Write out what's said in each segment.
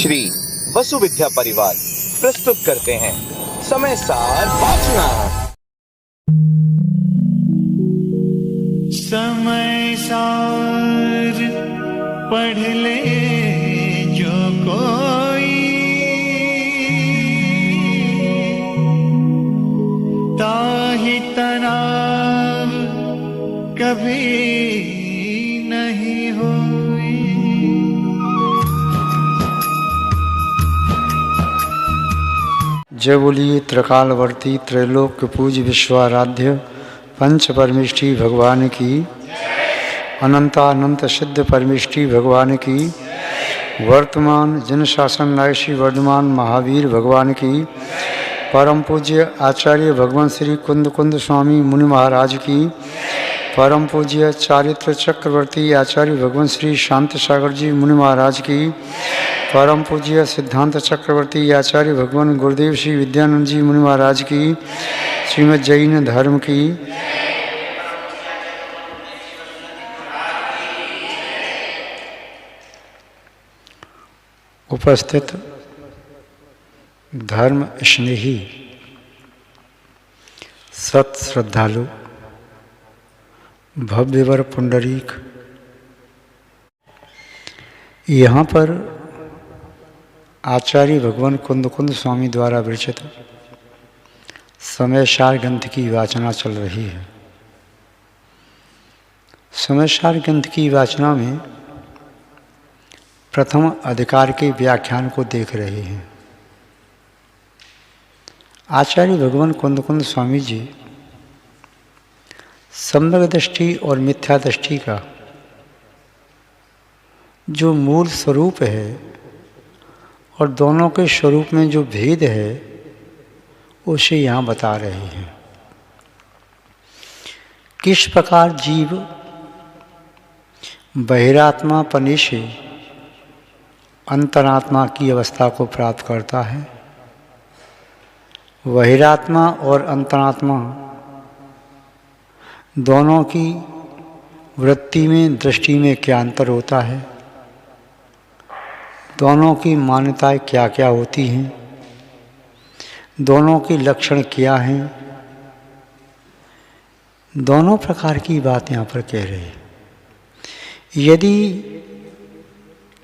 श्री वसु विद्या परिवार प्रस्तुत करते हैं समय सार वाचना। समय सार पढ़ ले जो कोई, ताहि तनाव कभी नहीं होई। जय बोलिए त्रिकालवर्ती त्रैलोक्य पूज्य विश्वाराध्य पंच परमेष्ठी भगवान की, अनंतानंत सिद्ध परमेष्ठी भगवान की, वर्तमान जन शासन नायक वर्धमान महावीर भगवान की, परम पूज्य आचार्य भगवान श्री कुंद कुंद स्वामी मुनि महाराज की, परम पूज्य चारित्र चक्रवर्ती आचार्य भगवान श्री शांत सागर जी मुनि महाराज की, परम पूज्य सिद्धांत चक्रवर्ती आचार्य भगवान गुरुदेव श्री विद्यानंद जी मुनि महाराज की, श्रीमद् जैन धर्म की, उपस्थित धर्म स्नेही सत श्रद्धालु भव्यवर पुंडरीक, यहाँ पर आचार्य भगवान कुंद कुंद स्वामी द्वारा विरचित समय सार ग्रंथ की वाचना चल रही है। समय सार ग्रंथ की वाचना में प्रथम अधिकार के व्याख्यान को देख रहे हैं। आचार्य भगवान कुंद कुंद स्वामी जी सम्यक दृष्टि और मिथ्या दृष्टि का जो मूल स्वरूप है और दोनों के स्वरूप में जो भेद है उसे यहाँ बता रहे हैं। किस प्रकार जीव बहिरात्मा पने से अंतरात्मा की अवस्था को प्राप्त करता है, बहिरात्मा और अंतरात्मा दोनों की वृत्ति में दृष्टि में क्या अंतर होता है, दोनों की मान्यताएं क्या क्या होती हैं, दोनों के लक्षण क्या हैं, दोनों प्रकार की बात यहाँ पर कह रहे हैं। यदि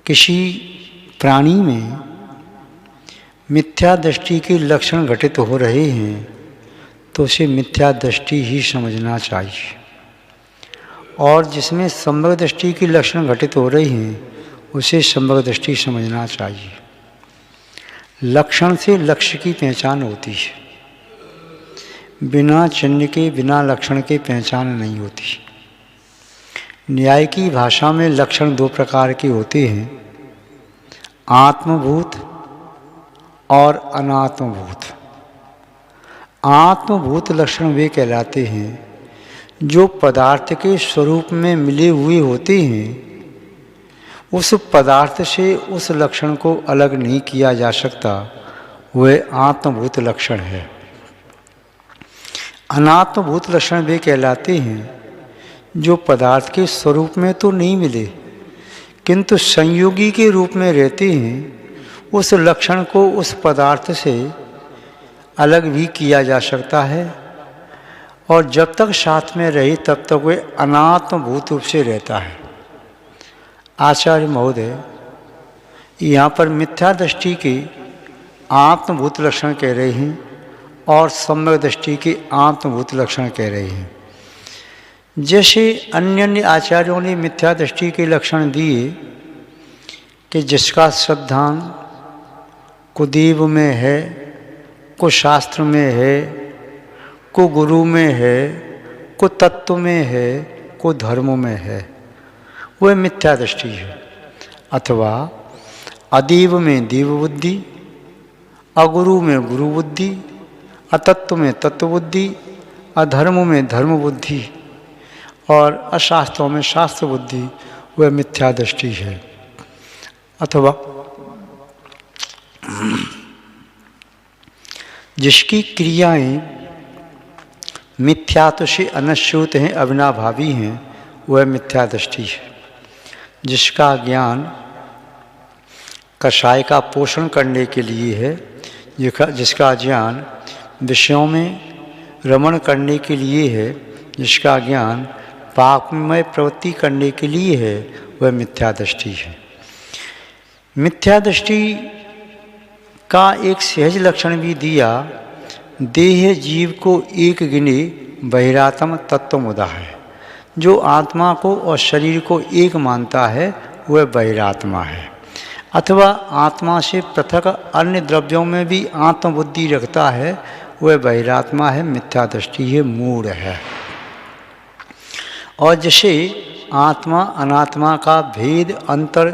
किसी प्राणी में मिथ्या दृष्टि के लक्षण घटित हो रहे हैं तो उसे मिथ्या दृष्टि ही समझना चाहिए, और जिसमें सम्यक दृष्टि के लक्षण घटित हो रहे हैं उसे सम्यक दृष्टि समझना चाहिए। लक्षण से लक्ष्य की पहचान होती है, बिना चिन्ह के बिना लक्षण के पहचान नहीं होती। न्याय की भाषा में लक्षण दो प्रकार के होते हैं, आत्मभूत और अनात्मभूत। आत्मभूत लक्षण वे कहलाते हैं जो पदार्थ के स्वरूप में मिले हुए होते हैं, उस पदार्थ से उस लक्षण को अलग नहीं किया जा सकता, वह आत्मभूत लक्षण है। अनात्मभूत लक्षण वे कहलाते हैं जो पदार्थ के स्वरूप में तो नहीं मिले किंतु संयोगी के रूप में रहते हैं, उस लक्षण को उस पदार्थ से अलग भी किया जा सकता है, और जब तक साथ में रहे तब तक वे अनात्मभूत रूप से रहता है। आचार्य महोदय यहाँ पर मिथ्या दृष्टि के आत्मभूत लक्षण कह रहे हैं और सम्यक दृष्टि के आत्मभूत लक्षण कह रहे हैं। जैसे अन्य अन्य आचार्यों ने मिथ्या दृष्टि के लक्षण दिए कि जिसका श्रद्धान कुदेव में है, को शास्त्र में है, को गुरु में है, को तत्व में है, को धर्म में है, वह मिथ्या दृष्टि है। अथवा अदेव में देव बुद्धि, अगुरु में गुरु बुद्धि, अतत्व में तत्व बुद्धि, अधर्म में धर्म बुद्धि और अशास्त्रों में शास्त्र बुद्धि, वह मिथ्या दृष्टि है। अथवा जिसकी क्रियाएं मिथ्यात्व से अनश्यूत हैं, अविनाभावी हैं, वह मिथ्या दृष्टि है। जिसका ज्ञान कषाय का पोषण करने के लिए है, जिसका ज्ञान विषयों में रमण करने के लिए है, जिसका ज्ञान पापमय प्रवृत्ति करने के लिए है, वह मिथ्या दृष्टि है। मिथ्या दृष्टि का एक सहज लक्षण भी दिया। देह जीव को एक गिने बहिरात्म तत्वमुदा है। जो आत्मा को और शरीर को एक मानता है वह बहिरात्मा है, अथवा आत्मा से पृथक अन्य द्रव्यों में भी आत्मबुद्धि रखता है, वह बहिरात्मा है, मिथ्या दृष्टि है, मूढ़ है। और जैसे आत्मा अनात्मा का भेद अंतर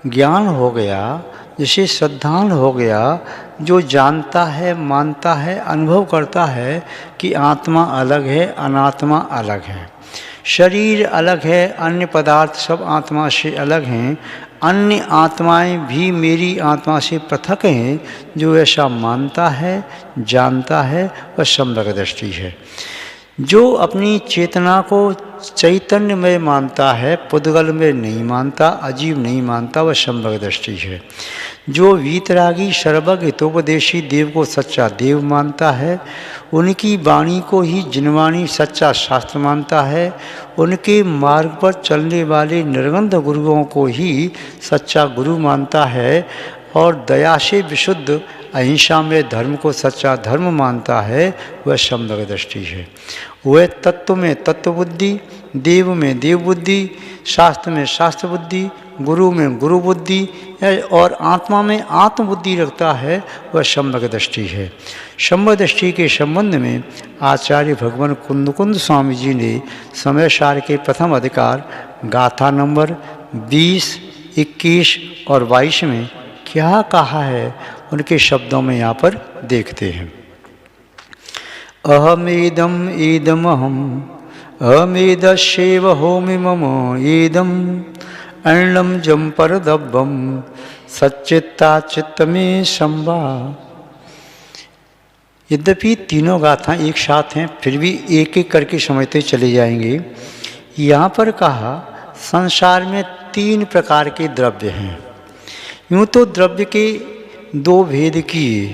ज्ञान हो गया, जैसे श्रद्धान हो गया, जो जानता है, मानता है, अनुभव करता है कि आत्मा अलग है, अनात्मा अलग है, शरीर अलग है, अन्य पदार्थ सब आत्मा से अलग हैं, अन्य आत्माएं भी मेरी आत्मा से पृथक हैं, जो ऐसा मानता है, जानता है, वह सम्यक दृष्टि है। जो अपनी चेतना को चैतन्य में मानता है, पुद्गल में नहीं मानता, अजीव नहीं मानता, वह सम्यक दृष्टि है। जो वीतरागी सर्वज्ञ हितोपदेशी देव को सच्चा देव मानता है, उनकी वाणी को ही जिनवाणी सच्चा शास्त्र मानता है, उनके मार्ग पर चलने वाले निर्गंध गुरुओं को ही सच्चा गुरु मानता है, और दया से विशुद्ध अहिंसा में धर्म को सच्चा धर्म मानता है, वह सम्यक दृष्टि है। वह तत्व में तत्व बुद्धि, देव में देव बुद्धि, शास्त्र में शास्त्र बुद्धि, गुरु में गुरु बुद्धि और आत्मा में आत्मबुद्धि रखता है, वह सम्यक दृष्टि है। सम्यक दृष्टि के संबंध में आचार्य भगवान कुंद स्वामी जी ने समय सार के प्रथम अधिकार गाथा नंबर 20, 21 और 22 में क्या कहा है, उनके शब्दों में यहाँ पर देखते हैं। अहमेदम ईदमहम अहमेदस्यैव होमि मम ईदम अर्णम जम परदब्बम सच्चित्ता चित्त में संवा। यद्यपि तीनों गाथा एक साथ हैं, फिर भी एक एक करके समझते चले जाएंगे। यहाँ पर कहा संसार में 3 प्रकार के द्रव्य हैं। यूँ तो द्रव्य के 2 भेद किए।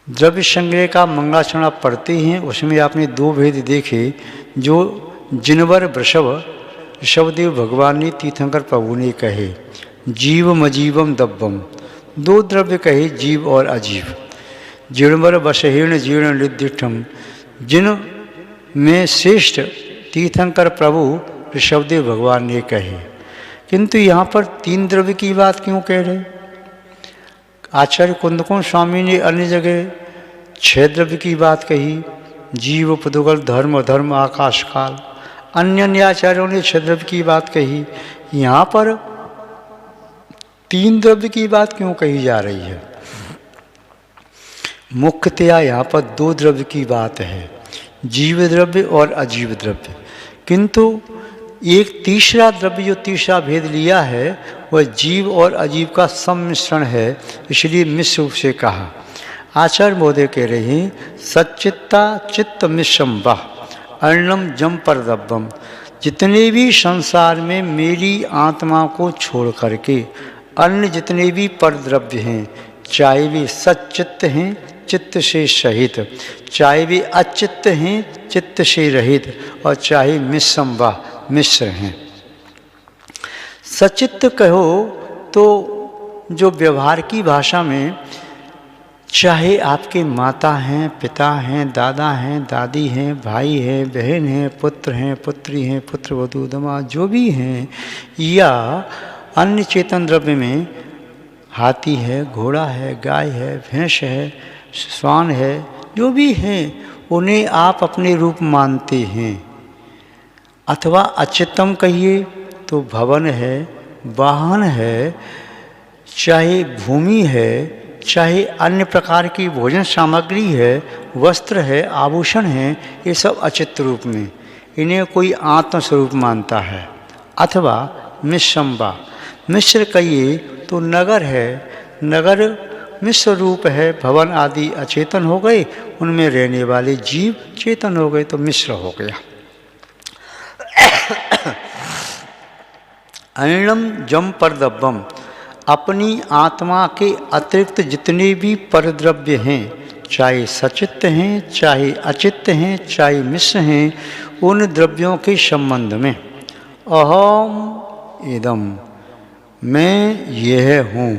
द्रव्य संग्रह का मंगलाचरण आप पढ़ते हैं, उसमें आपने 2 भेद देखे। जो जिनवर ऋषभदेव भगवान ने तीर्थंकर प्रभु ने कहे, जीवम अजीवम दब्बम, 2 द्रव्य कहे, जीव और अजीव। जिनवर वशहीर्ण जीर्ण निर्दिष्टम, जिन में श्रेष्ठ तीर्थंकर प्रभु ऋषभदेव भगवान ने कहे। किंतु यहाँ पर 3 द्रव्य की बात क्यों कह रहे? आचार्य कुंदकोण स्वामी ने अन्य जगह 6 द्रव्य की बात कही, जीव पुद्गल धर्म धर्म आकाश काल। अन्य आचार्यों ने 6 द्रव्य की बात कही। यहाँ पर 3 द्रव्य की बात क्यों कही जा रही है? मुख्यतया यहाँ पर 2 द्रव्य की बात है, जीव द्रव्य और अजीव द्रव्य। किंतु एक तीसरा द्रव्य, जो तीसरा भेद लिया है, वह जीव और अजीव का सम्मिश्रण है, इसलिए मिश्र रूप से कहा। आचार्य महोदय कह रहे हैं, सच्चित्ता चित्त मिश्रम वाह अर्णम जम परदब्बम। जितने भी संसार में मेरी आत्मा को छोड़ करके अन्य जितने भी परद्रव्य हैं, चाहे वे सच्चित्त हैं चित्त से सहित, चाहे वे अचित्त हैं चित्त से रहित, और चाहे मिश्रम वाह मिश्र हैं। सचित्त कहो तो जो व्यवहार की भाषा में, चाहे आपके माता हैं, पिता हैं, दादा हैं, दादी हैं, भाई हैं, बहन हैं, पुत्र हैं, पुत्री हैं, पुत्रवधू दामाद जो भी हैं, या अन्य चेतन द्रव्य में हाथी है, घोड़ा है, गाय है, भैंस है, श्वान है, जो भी हैं, उन्हें आप अपने रूप मानते हैं। अथवा अचित्तम कहिए तो भवन है, वाहन है, चाहे भूमि है, चाहे अन्य प्रकार की भोजन सामग्री है, वस्त्र है, आभूषण है, ये सब अचित्त रूप में, इन्हें कोई आत्मस्वरूप मानता है। अथवा मिश्रम्बा, मिश्र कहिए तो नगर है, नगर मिश्र रूप है, भवन आदि अचेतन हो गए, उनमें रहने वाले जीव चेतन हो गए, तो मिश्र हो गया। अर्णम जम परदब्बम, अपनी आत्मा के अतिरिक्त जितने भी परद्रव्य हैं, चाहे सचित्त हैं, चाहे अचित्त हैं, चाहे मिश्र हैं, उन द्रव्यों के संबंध में अहम इदम, मैं यह हूँ,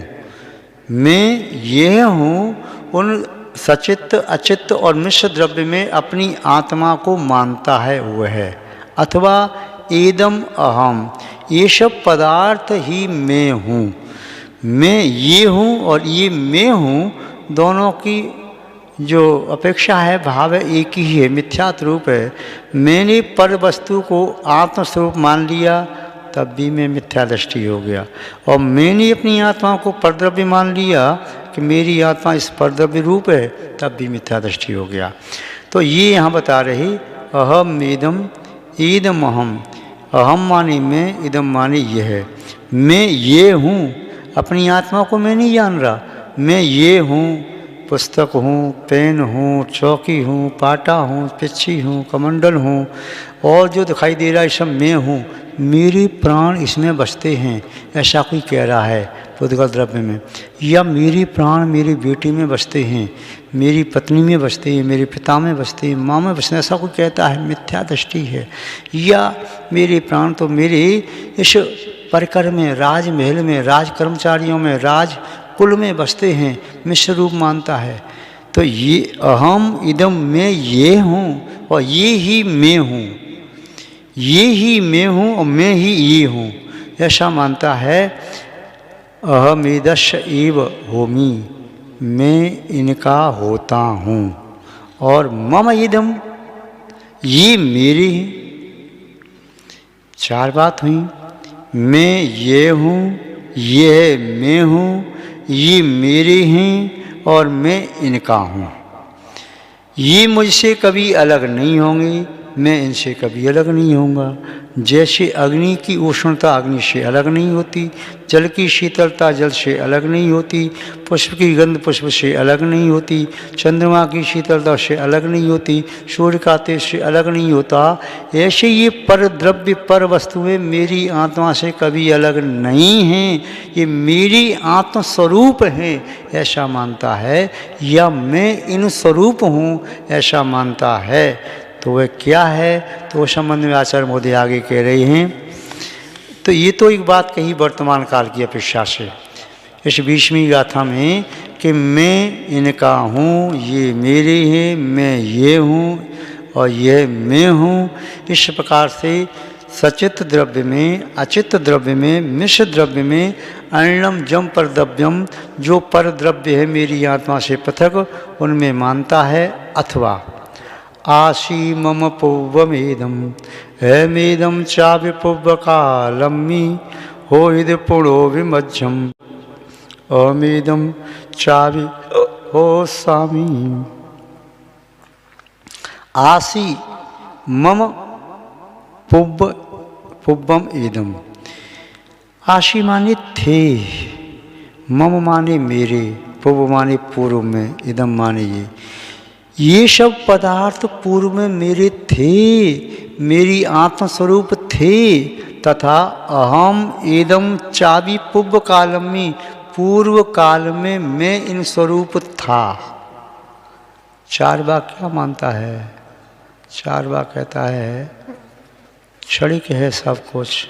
मैं यह हूँ, उन सचित्त अचित्त और मिश्र द्रव्य में अपनी आत्मा को मानता है वह, अथवा एदम अहम, ये सब पदार्थ ही मैं हूँ, मैं ये हूँ और ये मैं हूँ, दोनों की जो अपेक्षा है, भाव है, एक ही है, मिथ्यात रूप है। मैंने पर वस्तु को आत्मस्वरूप मान लिया तब भी मैं मिथ्या दृष्टि हो गया, और मैंने अपनी आत्मा को परद्रव्य मान लिया कि मेरी आत्मा इस परद्रव्य रूप है, तब भी मिथ्या दृष्टि हो गया। तो ये यहाँ बता रही अहम इदम, ईदम अहम, अहम माने मैं, इदम माने यह है, मैं ये हूँ, अपनी आत्मा को मैं नहीं जान रहा, मैं ये हूँ, पुस्तक हूँ, पेन हूँ, चौकी हूँ, पाटा हूँ, पिच्छी हूँ, कमंडल हूँ, और जो दिखाई दे रहा है सब मैं हूँ, मेरे प्राण इसमें बसते हैं, ऐसा कोई कह रहा है पुद्गल द्रव्य में, या मेरे प्राण मेरी बेटी में बसते हैं, मेरी पत्नी में बसते हैं, मेरे पिता में बसते हैं, माँ में बसते हैं, ऐसा कोई कहता है, मिथ्या दृष्टि है। या मेरे प्राण तो मेरे इस परिकर में, राजमहल में, राज कर्मचारियों में, राज कुल में बसते हैं, मिश्र रूप मानता है। तो ये अहम इदम, मैं ये हूँ और ये ही मैं हूँ, ये ही मैं हूँ और मैं ही ये हूँ, ऐसा मानता है। अहमिदश एव होमी, मैं इनका होता हूँ, और मम इदम, ये मेरे हैं। चार बात हुई, मैं ये हूँ, ये मैं हूँ, ये मेरे हैं और मैं इनका हूँ। ये मुझसे कभी अलग नहीं होंगे, मैं इनसे कभी अलग नहीं होऊंगा। जैसे अग्नि की उष्णता अग्नि से अलग नहीं होती, जल की शीतलता जल से अलग नहीं होती, पुष्प की गंध पुष्प से अलग नहीं होती, चंद्रमा की शीतलता से अलग नहीं होती, सूर्य का तेज से अलग नहीं होता, ऐसे ये पर द्रव्य पर वस्तुएं मेरी आत्मा से कभी अलग नहीं हैं, ये मेरी आत्म स्वरूप हैं, ऐसा मानता है, या मैं इन स्वरूप हूँ ऐसा मानता है। तो वह क्या है, तो उस संबंध में आचार्य महोदय आगे कह रहे हैं। तो ये तो एक बात कही वर्तमान काल की अपेक्षा से इस 20वीं गाथा में कि मैं इनका हूँ, ये मेरे हैं, मैं ये हूँ और यह मैं हूँ। इस प्रकार से सचित द्रव्य में, अचित द्रव्य में, मिश्र द्रव्य में अण्णम जम पर द्रव्यम, जो पर द्रव्य है मेरी आत्मा से पृथक, उनमें मानता है। अथवा आशी मम पूर्वमेदम हेमेदम चावि पूर्वकालम्मी हो हिद पुणो विमज्जम अमेदम चावि हो स्वामी। आशी मम पुब्बम एदम, आशी माने थे, मम माने मेरे, पुब माने पूर्व में, इदम माने ये सब पदार्थ पूर्व में मेरे थे, मेरी आत्मस्वरूप थे, तथा अहम एदम चावि पूर्व कालम में, पूर्व काल में मैं इन स्वरूप था। चार बार क्या मानता है? चार बार कहता है क्षणिक है सब कुछ,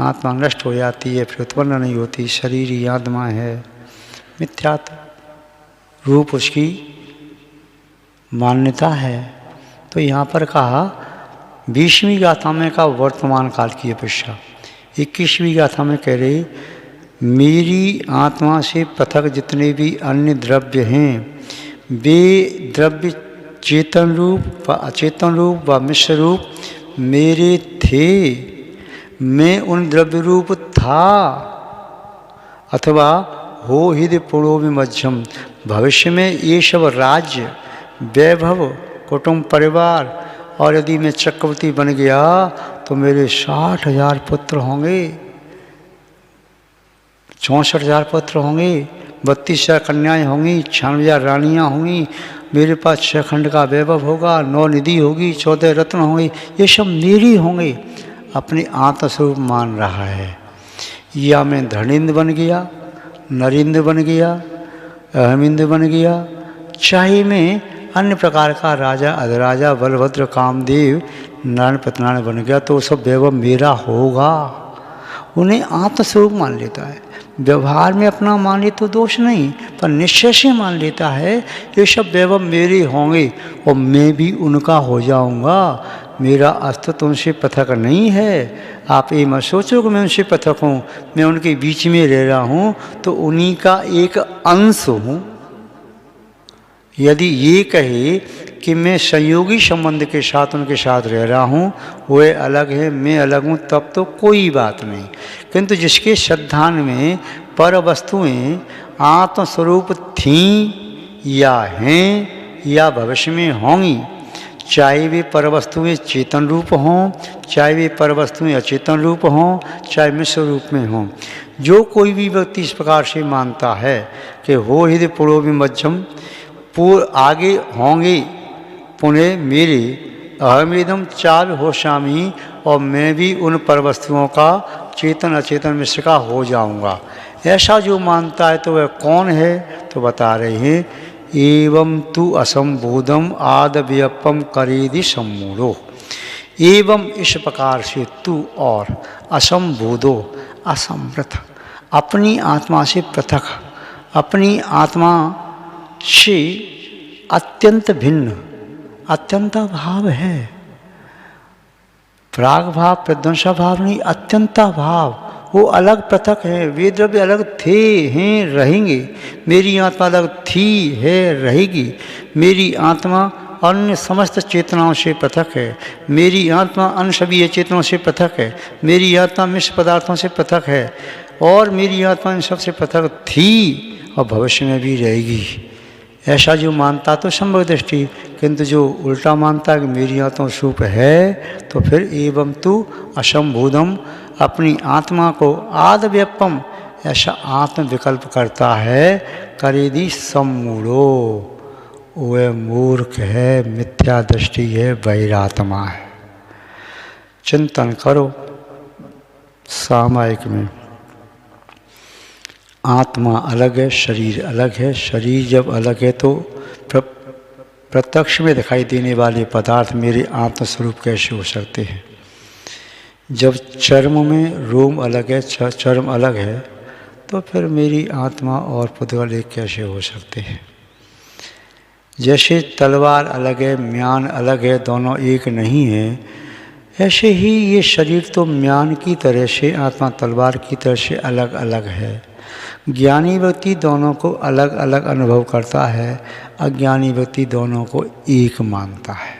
आत्मा नष्ट हो जाती है फिर उत्पन्न नहीं होती, शरीर ही आत्मा है, मिथ्यात्व रूप उसकी मान्यता है। तो यहाँ पर कहा 20वीं गाथा में का वर्तमान काल की अपेक्षा, 21वीं गाथा में कह रहे मेरी आत्मा से पृथक जितने भी अन्य द्रव्य हैं वे द्रव्य चेतन रूप व अचेतन रूप व मिश्र रूप मेरे थे, मैं उन द्रव्य रूप था। अथवा हो हृदय पुणो में मध्यम, भविष्य में ये सब राज्य वैभव कुटुंब परिवार, और यदि मैं चक्रवर्ती बन गया तो मेरे 60,000 पुत्र होंगे, 64,000 पुत्र होंगे, 32,000 कन्याएं होंगी, 96,000 रानियां होंगी, मेरे पास 6 खंड का वैभव होगा, 9 निधि होगी, 14 रत्न होंगे, ये सब मेरी होंगे, अपने आत्मस्वरूप मान रहा है। या मैं धनिंद्र बन गया, नरेंद्र बन गया, अहमिंद्र बन गया, चाहे मैं अन्य प्रकार का राजा, अधिराजा, बलभद्र, कामदेव, नारायण प्रतनारायण बन गया, तो सब वैभव मेरा होगा। उन्हें आत्मस्वरूप मान लेता है। व्यवहार में अपना मान ले तो दोष नहीं, पर निश्चय से मान लेता है ये सब वैभव मेरे होंगे और मैं भी उनका हो जाऊंगा। मेरा अस्तित्व उनसे पृथक नहीं है। आप ये मत सोचो कि मैं उनसे पृथक हूँ, मैं उनके बीच में रह रहा हूँ तो उन्हीं का एक अंश हूँ। यदि ये कहे कि मैं संयोगी संबंध के साथ उनके साथ रह रहा हूँ, वे अलग है, मैं अलग हूँ, तब तो कोई बात नहीं। किंतु जिसके श्रद्धान में पर वस्तुएँ आत्मस्वरूप थीं या हैं या भविष्य में होंगी, चाहे वे पर वस्तुएँ चेतन रूप हों, चाहे वे पर वस्तुएँ अचेतन रूप हों, चाहे मिश्र रूप में हों, जो कोई भी व्यक्ति इस प्रकार से मानता है कि हो हृदय पुरो विमज्जम, आगे होंगे पुण्य मेरे, अहमेदम चाल हो शामी, और मैं भी उन परवस्तुओं का चेतन अचेतन मिश्र का हो जाऊंगा, ऐसा जो मानता है तो वह कौन है? तो बता रहे हैं, एवं तु असंबोधम आदव्यपम करेदि सम्मूढ़ो। एवं इस प्रकार से तू और असंबोधो, असमृत, अपनी आत्मा से पृथक, अपनी आत्मा से अत्यंत भिन्न, अत्यंता भाव है। प्राग भाव, प्रध्वंसा भाव नहीं, अत्यंता भाव। वो अलग पृथक है। वे द्रव्य अलग थे, हैं, रहेंगे। मेरी आत्मा अलग थी, है, रहेगी। मेरी आत्मा अन्य समस्त चेतनाओं से पृथक है। मेरी आत्मा अन्य सभी चेतनाओं से पृथक है। मेरी आत्मा मिश्र पदार्थों से पृथक है और मेरी आत्मा इन सबसे पृथक थी और भविष्य में भी रहेगी। ऐसा जो मानता तो संभव दृष्टि, किंतु जो उल्टा मानता है कि मेरी आत्मा स्वरूप है, तो फिर एवं तु असंबोधम, अपनी आत्मा को आदव्यपम ऐसा आत्म विकल्प करता है, करेदि सम्मूढ़ो, वह मूर्ख है, मिथ्या दृष्टि है, बहिरात्मा है। चिंतन करो सामायिक में, आत्मा अलग है, शरीर अलग है। शरीर जब अलग है तो प्रत्यक्ष में दिखाई देने वाले पदार्थ मेरे आत्मस्वरूप कैसे हो सकते हैं? जब चर्म में रोम अलग है, चर्म अलग है, तो फिर मेरी आत्मा और पुद्गल एक कैसे हो सकते हैं? जैसे तलवार अलग है, म्यान अलग है, दोनों एक नहीं है, ऐसे ही ये शरीर तो म्यान की तरह से, आत्मा तलवार की तरह से अलग अलग है। ज्ञानी व्यक्ति दोनों को अलग अलग अनुभव करता है, अज्ञानी व्यक्ति दोनों को एक मानता है।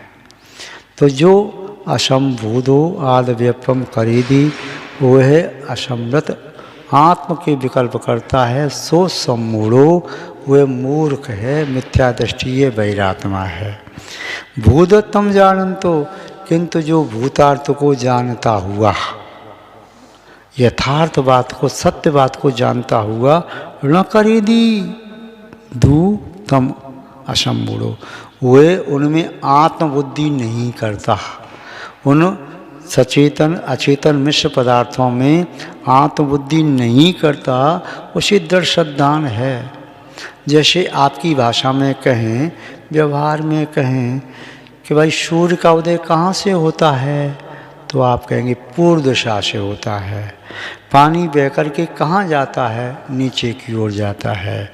तो जो असंबोधो आदव्यपम करेदि, वह असमृत आत्म के विकल्प करता है, सो सम्मूढ़ो, वह मूर्ख है, मिथ्या दृष्टि है, बहिरात्मा है। भूतत्वम जानन्तो, किंतु जो भूतार्थ को जानता हुआ, यथार्थ बात को, सत्य बात को जानता हुआ, न करेदि धू तम असंबूढ़ो, वे उनमें आत्मबुद्धि नहीं करता। उन सचेतन अचेतन मिश्र पदार्थों में आत्मबुद्धि नहीं करता, उसी दृढ़ श्रद्धान है। जैसे आपकी भाषा में कहें, व्यवहार में कहें कि भाई सूर्य का उदय कहाँ से होता है, तो आप कहेंगे पूर्व दिशा से होता है। पानी बह कर के कहाँ जाता है, नीचे की ओर जाता है।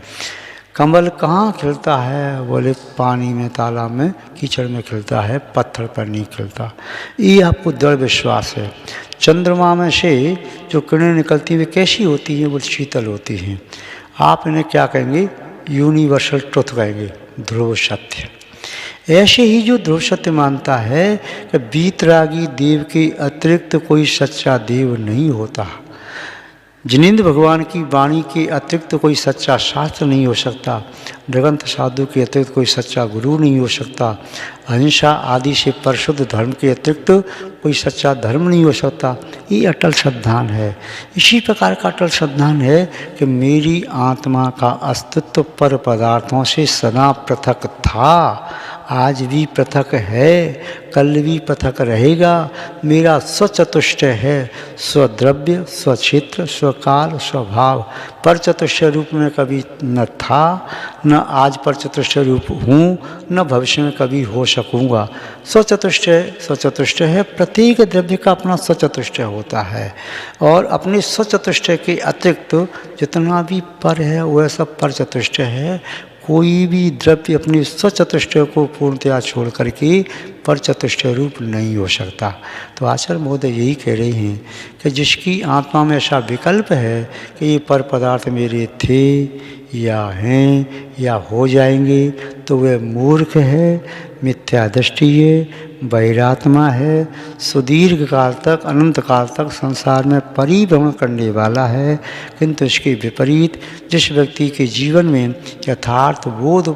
कमल कहाँ खिलता है, बोले पानी में, तालाब में, कीचड़ में खिलता है, पत्थर पर नहीं खिलता। ये आपको दृढ़ विश्वास है। चंद्रमा में से जो किरणें निकलती हैं कैसी होती हैं, वो शीतल होती हैं। आप इन्हें क्या कहेंगे? यूनिवर्सल ट्रुथ कहेंगे, ध्रुव सत्य। ऐसे ही जो ध्रुव सत्य मानता है कि वीतरागी देव के अतिरिक्त कोई सच्चा देव नहीं होता, जिनेंद्र भगवान की वाणी के अतिरिक्त कोई सच्चा शास्त्र नहीं हो सकता, जगंत साधु के अतिरिक्त कोई सच्चा गुरु नहीं हो सकता, अहिंसा आदि से परिशुद्ध धर्म के अतिरिक्त कोई सच्चा धर्म नहीं हो सकता, ये अटल श्रद्धान है। इसी प्रकार का अटल श्रद्धान है कि मेरी आत्मा का अस्तित्व पर पदार्थों से सदा पृथक था, आज भी पृथक है, कल भी पृथक रहेगा। मेरा स्वचतुष्ट है, स्वद्रव्य, स्वक्षेत्र, स्वकाल, स्वभाव। पर चतुष्ट रूप में कभी न था, न आज पर चतुष्ट रूप हूँ, न भविष्य में कभी हो सकूँगा। स्वचतुष्ट है, प्रत्येक द्रव्य का अपना स्वचतुष्ट होता है, और अपने स्वचतुष्ट के अतिरिक्त जितना भी पर है वह सब पर चतुष्ट है। कोई भी द्रव्य अपने स्वचतुष्ट को पूर्णतया छोड़ करके पर चतुष्ट रूप नहीं हो सकता। तो आचार्य महोदय यही कह रहे हैं कि जिसकी आत्मा में ऐसा विकल्प है कि ये पर पदार्थ मेरे थे या हैं या हो जाएंगे, तो वह मूर्ख है, मिथ्या दृष्टि है, बहिरात्मा है, सुदीर्घ काल तक, अनंत काल तक संसार में परिभ्रमण करने वाला है। किंतु इसके विपरीत जिस व्यक्ति के जीवन में यथार्थ बोध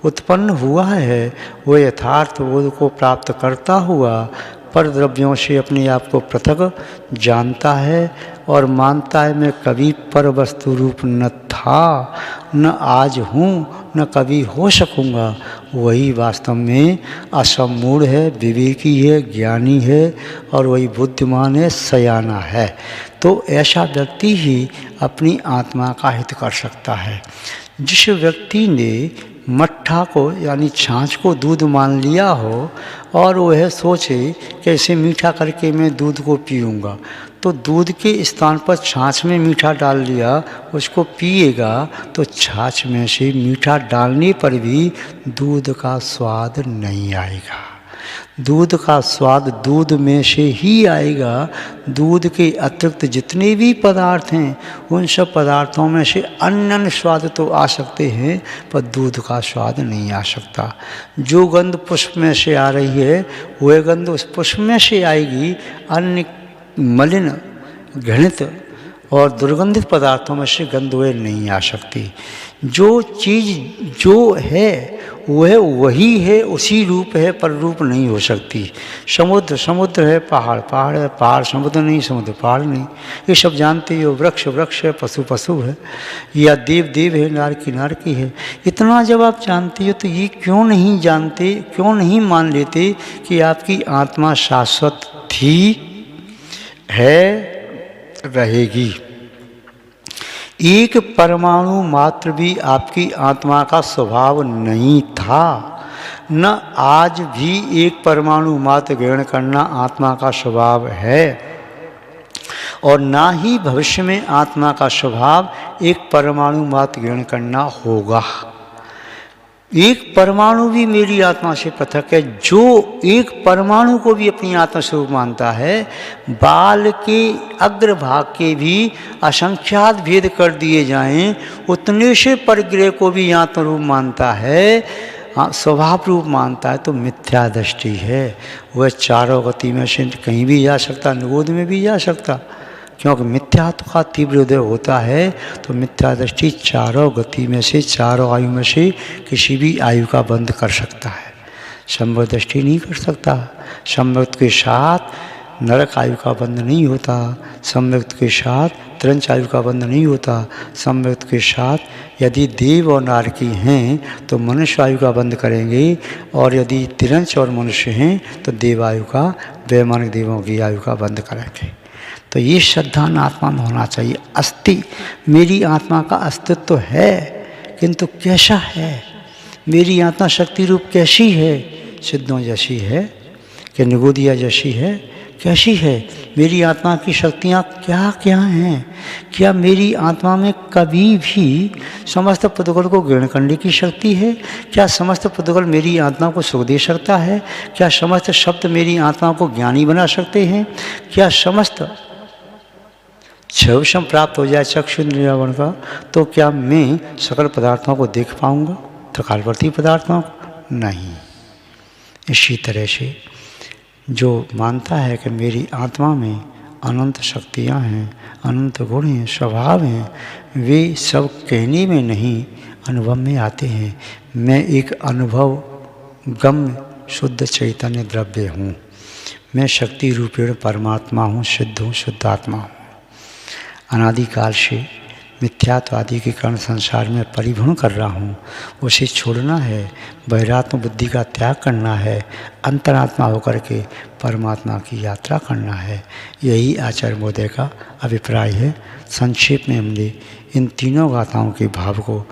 उत्पन्न हुआ है, वह यथार्थ बोध को प्राप्त करता हुआ पर द्रव्यों से अपने आप को पृथक जानता है और मानता है मैं कभी पर वस्तु रूप न था, न आज हूँ, न कभी हो सकूँगा, वही वास्तव में असमूढ़ है, विवेकी है, ज्ञानी है, और वही बुद्धिमान है, सयाना है। तो ऐसा व्यक्ति ही अपनी आत्मा का हित कर सकता है। जिस व्यक्ति ने मट्ठा को यानी छाछ को दूध मान लिया हो और वह सोचे कि इसे मीठा करके मैं दूध को पीऊँगा, तो दूध के स्थान पर छाछ में मीठा डाल लिया, उसको पिएगा तो छाछ में से मीठा डालने पर भी दूध का स्वाद नहीं आएगा। दूध का स्वाद दूध में से ही आएगा। दूध के अतिरिक्त जितने भी पदार्थ हैं उन सब पदार्थों में से अन्य स्वाद तो आ सकते हैं, पर दूध का स्वाद नहीं आ सकता। जो गंध पुष्प में से आ रही है वह गंध उस पुष्प में से आएगी, अन्य मलिन, घृणित और दुर्गंधित पदार्थों में से गंध वह नहीं आ सकती। जो चीज़ जो है वह वही है, उसी रूप है, पर रूप नहीं हो सकती। समुद्र समुद्र है, पहाड़ पहाड़ है, पहाड़ समुद्र नहीं, समुद्र पहाड़ नहीं, ये सब जानते हो। वृक्ष वृक्ष है, पशु पशु है, या देव देव है, नारकी नारकी है। इतना जब आप जानते हो तो ये क्यों नहीं जानते, क्यों नहीं मान लेते कि आपकी आत्मा शाश्वत थी, है, रहेगी। एक परमाणु मात्र भी आपकी आत्मा का स्वभाव नहीं था, न आज भी एक परमाणु मात्र ग्रहण करना आत्मा का स्वभाव है, और ना ही भविष्य में आत्मा का स्वभाव एक परमाणु मात्र ग्रहण करना होगा। एक परमाणु भी मेरी आत्मा से पृथक है। जो एक परमाणु को भी अपनी आत्मा स्वरूप मानता है, बाल के अग्रभाग के भी असंख्यात भेद कर दिए जाएं, उतने से परिग्रह को भी आत्मा रूप मानता है, स्वभाव रूप मानता है, तो मिथ्या दृष्टि है। वह चारों गति में से कहीं भी जा सकता, निरोध में भी जा सकता, क्योंकि मिथ्यात्व का तीव्र उदय होता है। तो मिथ्या दृष्टि चारों गति में से, चारों आयु में से किसी भी आयु का बंद कर सकता है, संवर्त दृष्टि नहीं कर सकता। संवर्त के साथ नरक आयु का बंध नहीं होता, संवर्त के साथ त्रंच आयु का बंध नहीं होता। संवर्त के साथ यदि देव और नारकी हैं तो मनुष्य आयु का बंध करेंगे, और यदि तिरंच और मनुष्य हैं तो देव आयु का, वैमानिक देवों की आयु का बंध करेंगे। तो ये श्रद्धान आत्मा में होना चाहिए। अस्थि, मेरी आत्मा का अस्तित्व है, किंतु कैसा है? मेरी आत्मा शक्ति रूप कैसी है? सिद्धों जैसी है कि निगोदिया जैसी है? कैसी है? मेरी आत्मा की शक्तियाँ क्या क्या हैं? क्या मेरी आत्मा में कभी भी समस्त पदगुण को ग्रहण करने की शक्ति है? क्या समस्त पदगुण मेरी आत्मा को सुख दे सकता है? क्या समस्त शब्द मेरी आत्मा को ज्ञानी बना सकते हैं? क्या समस्त छवशम प्राप्त हो जाए चक्षु निरावरण का, तो क्या मैं सकल पदार्थों को देख पाऊंगा, त्रिकालवर्ती पदार्थों को? नहीं। इसी तरह से जो मानता है कि मेरी आत्मा में अनंत शक्तियाँ हैं, अनंत गुण हैं, स्वभाव हैं, वे सब कहने में नहीं अनुभव में आते हैं। मैं एक अनुभव गम्य शुद्ध चैतन्य द्रव्य हूँ। मैं शक्ति रूपेण परमात्मा हूँ, सिद्ध हूँ, शुद्धात्मा हूँ। अनादिकाल से मिथ्यात्व आदि के कारण संसार में परिभ्रमण कर रहा हूँ, उसे छोड़ना है, बहिरात्म बुद्धि का त्याग करना है, अंतरात्मा होकर के परमात्मा की यात्रा करना है। यही आचार्य महोदय का अभिप्राय है। संक्षेप में हमने इन तीनों गाथाओं के भाव को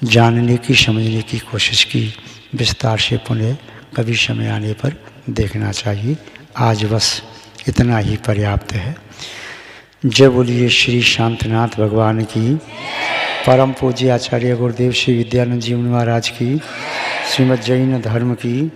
जानने की, समझने की कोशिश की। विस्तार से पुनः कभी समय आने पर देखना चाहिए। आज बस इतना ही पर्याप्त है। जय बोलिए श्री शांतनाथ भगवान की, परम पूज्य आचार्य गुरुदेव श्री विद्यानंद जी महाराज की, श्रीमद् जैन धर्म की।